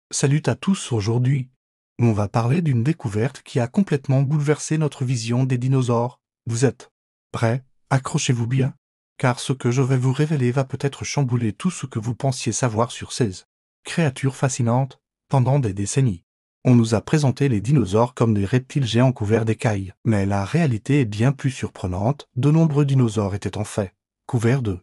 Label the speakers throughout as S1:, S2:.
S1: Salut à tous, aujourd'hui, on va parler d'une découverte qui a complètement bouleversé notre vision des dinosaures. Vous êtes prêts? Accrochez-vous bien, car ce que je vais vous révéler va peut-être chambouler tout ce que vous pensiez savoir sur ces créatures fascinantes. Pendant des décennies, on nous a présenté les dinosaures comme des reptiles géants couverts d'écailles, mais la réalité est bien plus surprenante. De nombreux dinosaures étaient en fait couverts de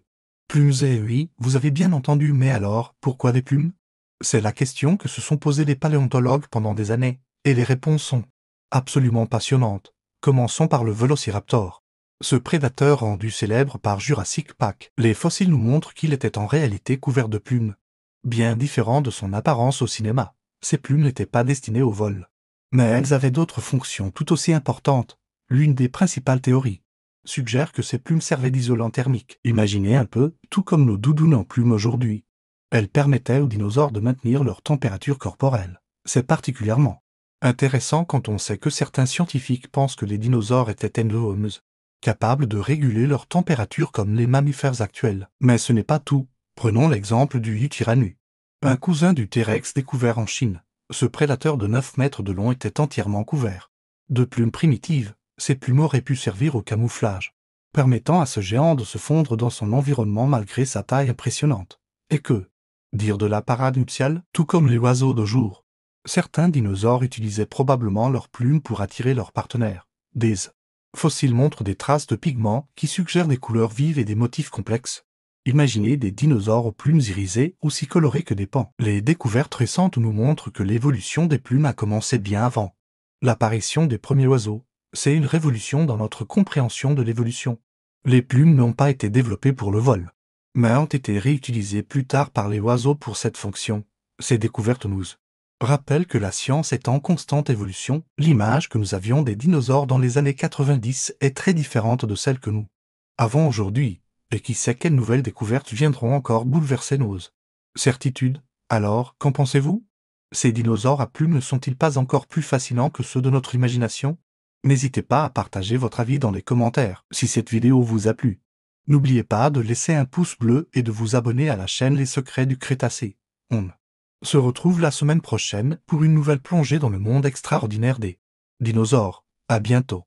S1: plumes. Et oui, vous avez bien entendu, mais alors, pourquoi des plumes? C'est la question que se sont posées les paléontologues pendant des années, et les réponses sont absolument passionnantes. Commençons par le Velociraptor. Ce prédateur rendu célèbre par Jurassic Park. Les fossiles nous montrent qu'il était en réalité couvert de plumes. Bien différent de son apparence au cinéma, ces plumes n'étaient pas destinées au vol. Mais elles avaient d'autres fonctions tout aussi importantes. L'une des principales théories suggère que ces plumes servaient d'isolant thermique. Imaginez un peu, tout comme nos doudounes en plumes aujourd'hui. Elles permettaient aux dinosaures de maintenir leur température corporelle. C'est particulièrement intéressant quand on sait que certains scientifiques pensent que les dinosaures étaient endomorphes, capables de réguler leur température comme les mammifères actuels. Mais ce n'est pas tout. Prenons l'exemple du Yutiranu, un cousin du T-Rex découvert en Chine. Ce prédateur de 9 mètres de long était entièrement couvert de plumes primitives. Ces plumes auraient pu servir au camouflage, permettant à ce géant de se fondre dans son environnement malgré sa taille impressionnante. Et que dire de la parade nuptiale, tout comme les oiseaux de jour. Certains dinosaures utilisaient probablement leurs plumes pour attirer leurs partenaires. Des fossiles montrent des traces de pigments qui suggèrent des couleurs vives et des motifs complexes. Imaginez des dinosaures aux plumes irisées aussi colorées que des pans. Les découvertes récentes nous montrent que l'évolution des plumes a commencé bien avant l'apparition des premiers oiseaux. C'est une révolution dans notre compréhension de l'évolution. Les plumes n'ont pas été développées pour le vol, mais ont été réutilisées plus tard par les oiseaux pour cette fonction. Ces découvertes nous rappellent que la science est en constante évolution. L'image que nous avions des dinosaures dans les années 90 est très différente de celle que nous avons aujourd'hui, et qui sait quelles nouvelles découvertes viendront encore bouleverser nos certitudes. Alors, qu'en pensez-vous? Ces dinosaures à plumes ne sont-ils pas encore plus fascinants que ceux de notre imagination? N'hésitez pas à partager votre avis dans les commentaires si cette vidéo vous a plu. N'oubliez pas de laisser un pouce bleu et de vous abonner à la chaîne Les Secrets du Crétacé. On se retrouve la semaine prochaine pour une nouvelle plongée dans le monde extraordinaire des dinosaures. À bientôt.